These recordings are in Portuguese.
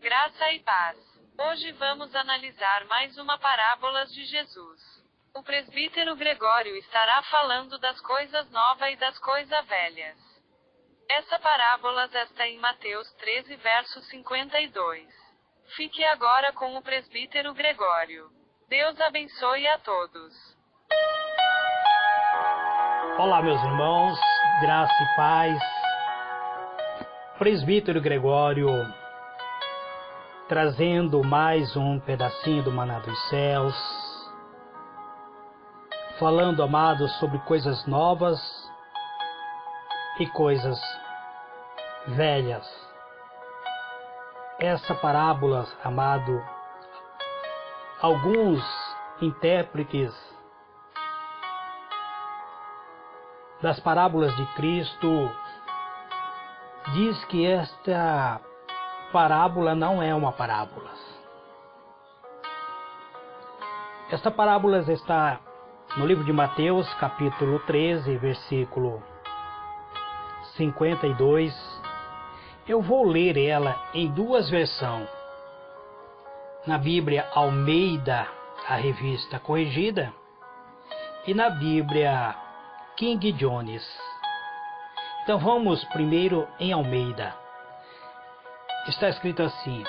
Graça e paz. Hoje vamos analisar mais uma parábola de Jesus. O presbítero Gregório estará falando das coisas novas e das coisas velhas. Essa parábola está em Mateus 13, verso 52. Fique agora com o presbítero Gregório. Deus abençoe a todos. Olá, meus irmãos, graça e paz. Presbítero Gregório, trazendo mais um pedacinho do maná dos céus, falando, amados, sobre coisas novas e coisas velhas. Essa parábola, amado, alguns intérpretes das parábolas de Cristo diz que esta parábola não é uma parábola. Esta parábola está no livro de Mateus, capítulo 13, versículo 52. Eu vou ler ela em duas versões. Na Bíblia Almeida, a revista corrigida, e na Bíblia King James. Então vamos primeiro em Almeida. Está escrito assim: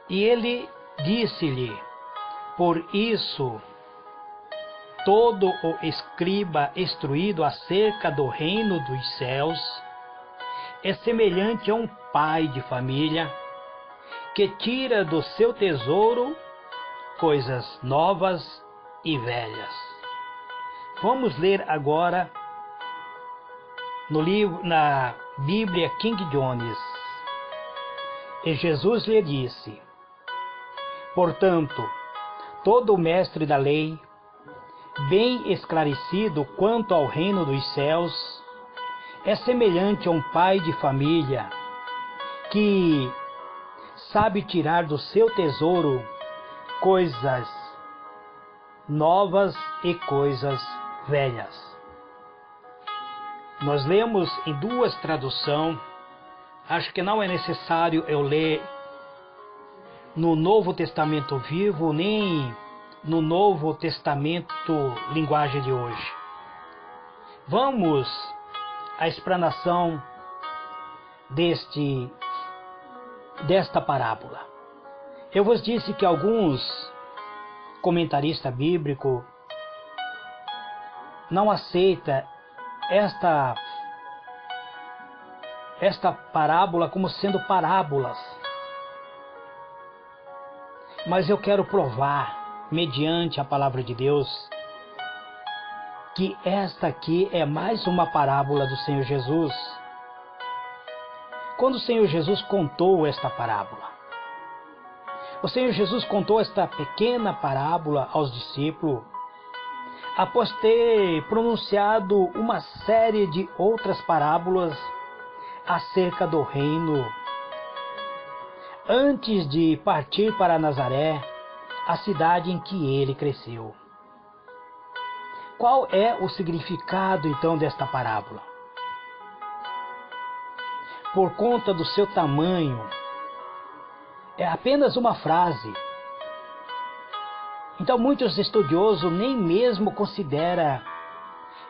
E ele disse-lhe: Por isso todo o escriba instruído acerca do reino dos céus é semelhante a um pai de família que tira do seu tesouro coisas novas e velhas. Vamos ler agora no livro, na Bíblia King James. E Jesus lhe disse: Portanto, todo mestre da lei, bem esclarecido quanto ao reino dos céus, é semelhante a um pai de família que sabe tirar do seu tesouro coisas novas e coisas velhas. Nós lemos em duas traduções. Acho que não é necessário eu ler no Novo Testamento Vivo, nem no Novo Testamento linguagem de hoje. Vamos à explanação desta parábola. Eu vos disse que alguns comentaristas bíblicos não aceitam esta parábola como sendo parábolas. Mas eu quero provar, mediante a palavra de Deus, que esta aqui é mais uma parábola do Senhor Jesus. Quando o Senhor Jesus contou esta parábola, o Senhor Jesus contou esta pequena parábola aos discípulos, após ter pronunciado uma série de outras parábolas acerca do reino, antes de partir para Nazaré, a cidade em que ele cresceu. Qual é o significado então desta parábola? Por conta do seu tamanho, é apenas uma frase. Então muitos estudiosos nem mesmo consideram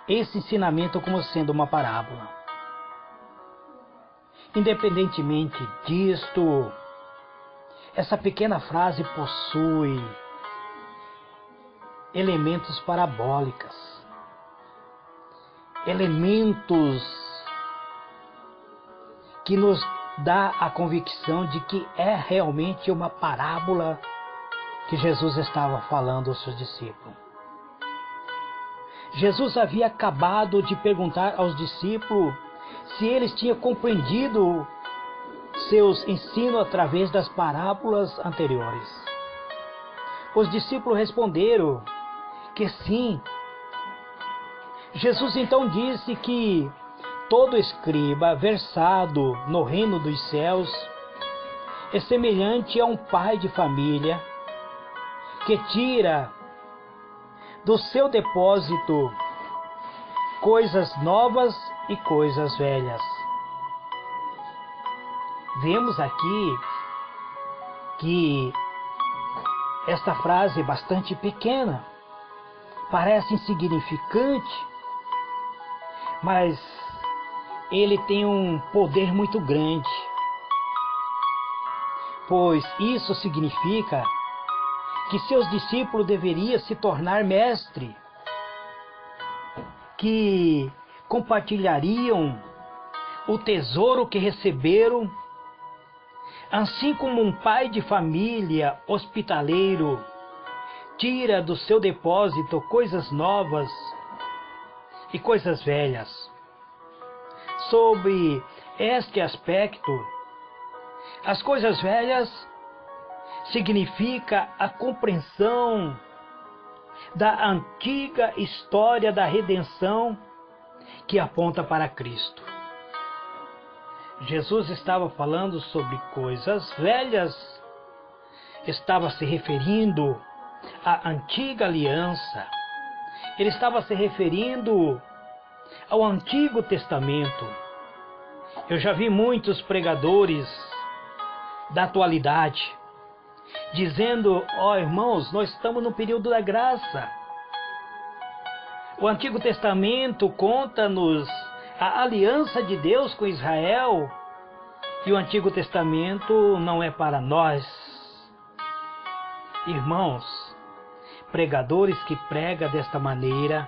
esse ensinamento como sendo uma parábola. Independentemente disto, essa pequena frase possui elementos parabólicos, elementos que nos dá a convicção de que é realmente uma parábola que Jesus estava falando aos seus discípulos. Jesus havia acabado de perguntar aos discípulos se eles tinham compreendido seus ensinos através das parábolas anteriores. Os discípulos responderam que sim. Jesus então disse que todo escriba versado no reino dos céus é semelhante a um pai de família que tira do seu depósito coisas novas e coisas velhas. Vemos aqui que esta frase é bastante pequena, parece insignificante, mas ele tem um poder muito grande, pois isso significa que seus discípulos deveriam se tornar mestre, que compartilhariam o tesouro que receberam, assim como um pai de família hospitaleiro tira do seu depósito coisas novas e coisas velhas. Sobre este aspecto, as coisas velhas significa a compreensão da antiga história da redenção que aponta para Cristo. Jesus estava falando sobre coisas velhas, estava se referindo à antiga aliança, ele estava se referindo ao Antigo Testamento. Eu já vi muitos pregadores da atualidade dizendo: ó irmãos, nós estamos no período da graça. O Antigo Testamento conta-nos a aliança de Deus com Israel, e o Antigo Testamento não é para nós. Irmãos, pregadores que pregam desta maneira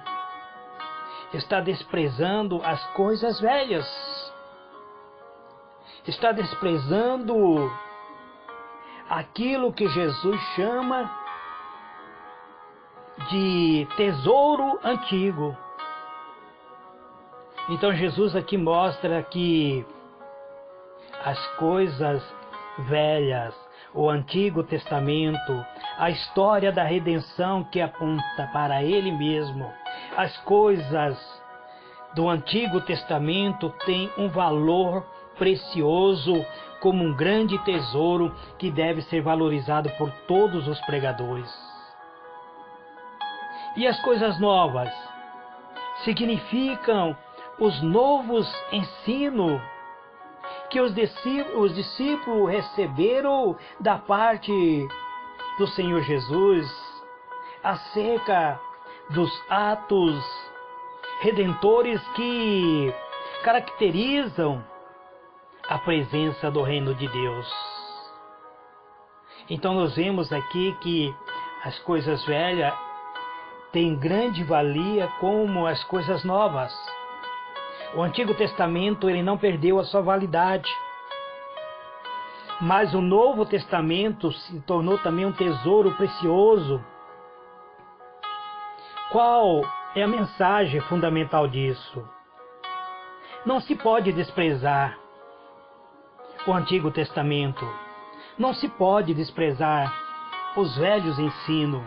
está desprezando as coisas velhas, está desprezando aquilo que Jesus chama de tesouro antigo. Então Jesus aqui mostra que as coisas velhas, o Antigo Testamento, a história da redenção que aponta para Ele mesmo, as coisas do Antigo Testamento têm um valor precioso, como um grande tesouro que deve ser valorizado por todos os pregadores. E as coisas novas significam os novos ensinos que os discípulos receberam da parte do Senhor Jesus acerca dos atos redentores que caracterizam a presença do reino de Deus. Então nós vemos aqui que as coisas velhas têm grande valia como as coisas novas. O Antigo Testamento ele não perdeu a sua validade, mas o Novo Testamento se tornou também um tesouro precioso. Qual é a mensagem fundamental disso? Não se pode desprezar o Antigo Testamento, não se pode desprezar os velhos ensinos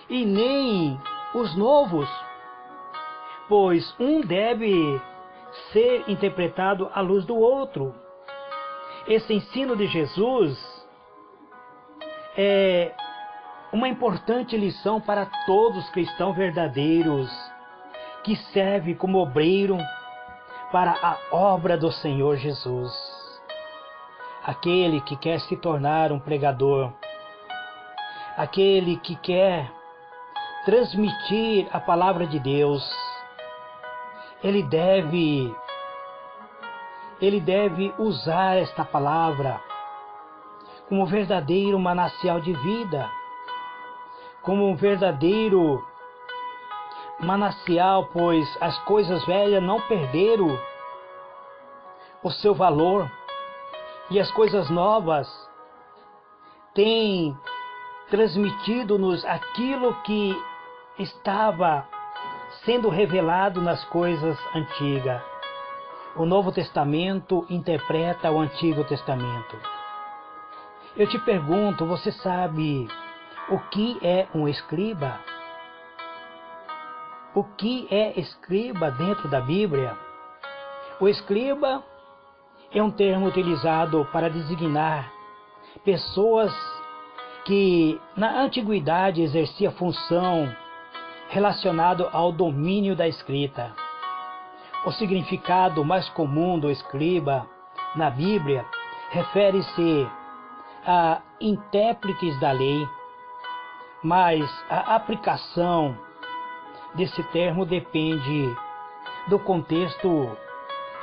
e nem os novos, pois um deve ser interpretado à luz do outro. Esse ensino de Jesus é uma importante lição para todos os cristãos verdadeiros que servem como obreiro para a obra do Senhor Jesus. Aquele que quer se tornar um pregador, aquele que quer transmitir a palavra de Deus, ele deve usar esta palavra como um verdadeiro manancial de vida, como um verdadeiro manancial, pois as coisas velhas não perderam o seu valor e as coisas novas têm transmitido-nos aquilo que estava sendo revelado nas coisas antigas. O Novo Testamento interpreta o Antigo Testamento. Eu te pergunto, você sabe o que é um escriba? O que é escriba dentro da Bíblia? O escriba é um termo utilizado para designar pessoas que na antiguidade exerciam função relacionada ao domínio da escrita. O significado mais comum do escriba na Bíblia refere-se a intérpretes da lei, mas a aplicação desse termo depende do contexto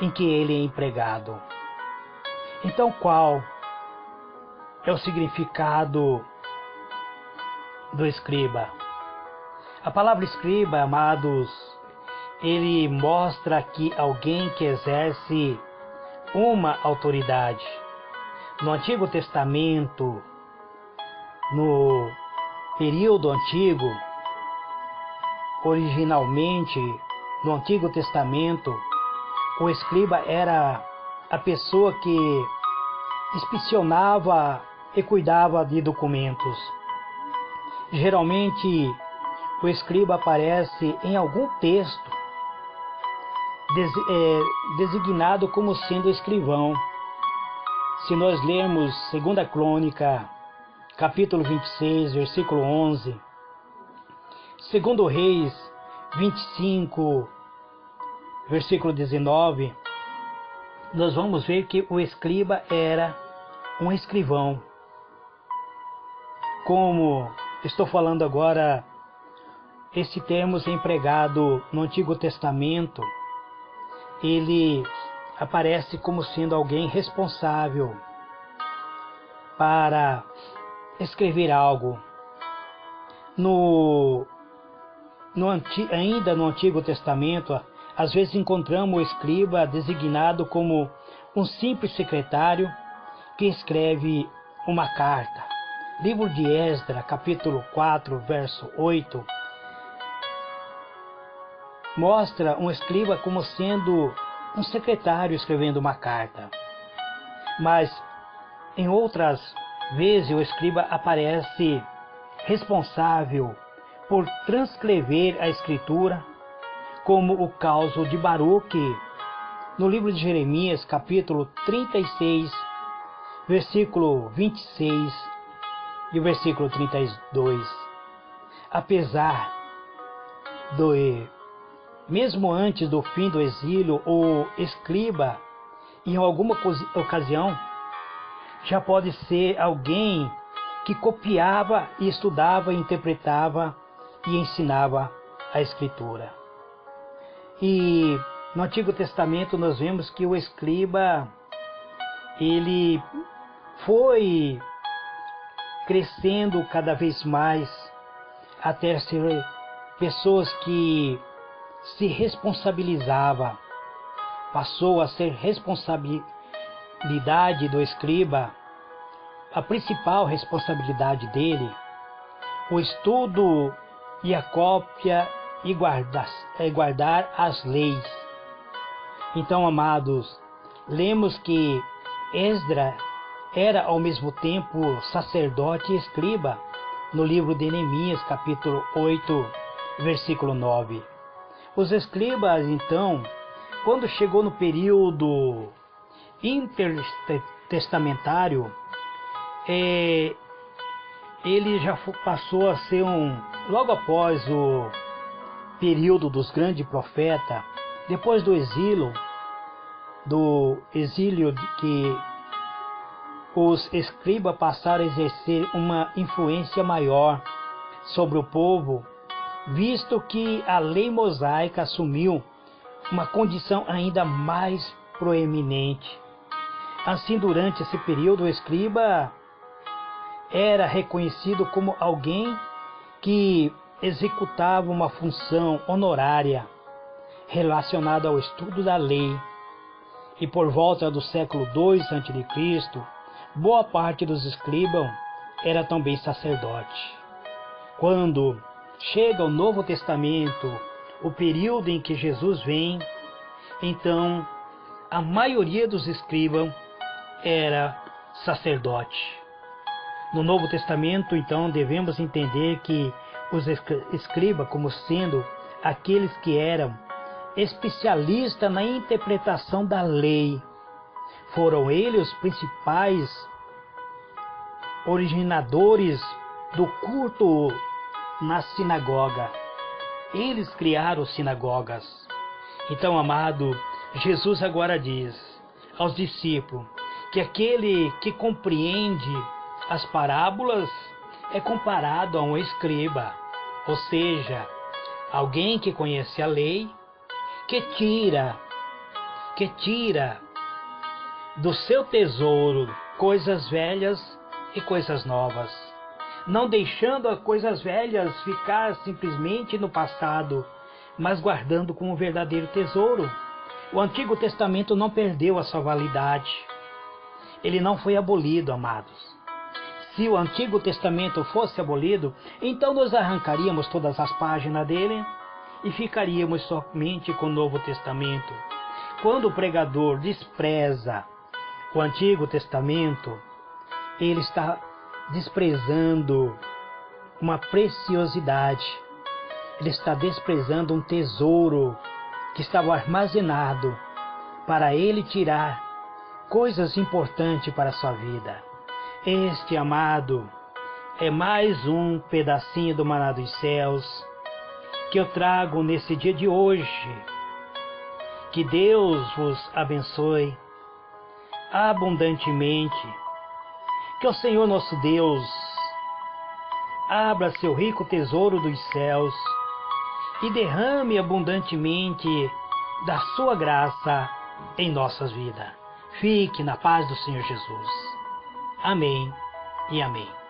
em que ele é empregado. Então, qual é o significado do escriba? A palavra escriba, amados, ele mostra aqui alguém que exerce uma autoridade. No Antigo Testamento, no período antigo, originalmente no Antigo Testamento, o escriba era a pessoa que inspecionava e cuidava de documentos. Geralmente, o escriba aparece em algum texto designado como sendo escrivão. Se nós lermos 2 Crônica, capítulo 26, versículo 11, 2 Reis 25, versículo 19, nós vamos ver que o escriba era um escrivão. Como estou falando agora, esse termo é empregado no Antigo Testamento, ele aparece como sendo alguém responsável para escrever algo. Ainda no Antigo Testamento, às vezes encontramos o escriba designado como um simples secretário que escreve uma carta. Livro de Esdras, capítulo 4, verso 8, mostra um escriba como sendo um secretário escrevendo uma carta. Mas em outras vezes o escriba aparece responsável por transcrever a escritura, como o caso de Baruque, no livro de Jeremias, capítulo 36, versículo 26 e versículo 32. Apesar mesmo antes do fim do exílio, o escriba, em alguma ocasião, já pode ser alguém que copiava e estudava, interpretava e ensinava a escritura. E no Antigo Testamento nós vemos que o escriba, ele foi crescendo cada vez mais até ser pessoas que se responsabilizava. Passou a ser responsabilidade do escriba, a principal responsabilidade dele, o estudo e a cópia e guardar as leis. Então, amados, lemos que Esdras era ao mesmo tempo sacerdote e escriba, no livro de Neemias, capítulo 8, versículo 9. Os escribas, então, quando chegou no período intertestamentário, ele já passou a ser logo após o período dos grandes profetas, depois do exílio que os escribas passaram a exercer uma influência maior sobre o povo, visto que a lei mosaica assumiu uma condição ainda mais proeminente. Assim, durante esse período, o escriba era reconhecido como alguém que executava uma função honorária relacionada ao estudo da lei. E por volta do século II a.C., boa parte dos escribas era também sacerdote. Quando chega o Novo Testamento, o período em que Jesus vem, então a maioria dos escribas era sacerdote. No Novo Testamento, então, devemos entender que os escribas como sendo aqueles que eram especialistas na interpretação da lei. Foram eles os principais originadores do culto na sinagoga. Eles criaram sinagogas. Então, amado, Jesus agora diz aos discípulos que aquele que compreende as parábolas é comparado a um escriba, ou seja, alguém que conhece a lei, que tira do seu tesouro coisas velhas e coisas novas, não deixando as coisas velhas ficar simplesmente no passado, mas guardando como um verdadeiro tesouro. O Antigo Testamento não perdeu a sua validade. Ele não foi abolido, amados. Se o Antigo Testamento fosse abolido, então nós arrancaríamos todas as páginas dele e ficaríamos somente com o Novo Testamento. Quando o pregador despreza o Antigo Testamento, ele está desprezando uma preciosidade. Ele está desprezando um tesouro que estava armazenado para ele tirar coisas importantes para a sua vida. Este, amado, é mais um pedacinho do maná dos céus que eu trago nesse dia de hoje. Que Deus vos abençoe abundantemente. Que o Senhor nosso Deus abra seu rico tesouro dos céus e derrame abundantemente da sua graça em nossas vidas. Fique na paz do Senhor Jesus. Amém e amém.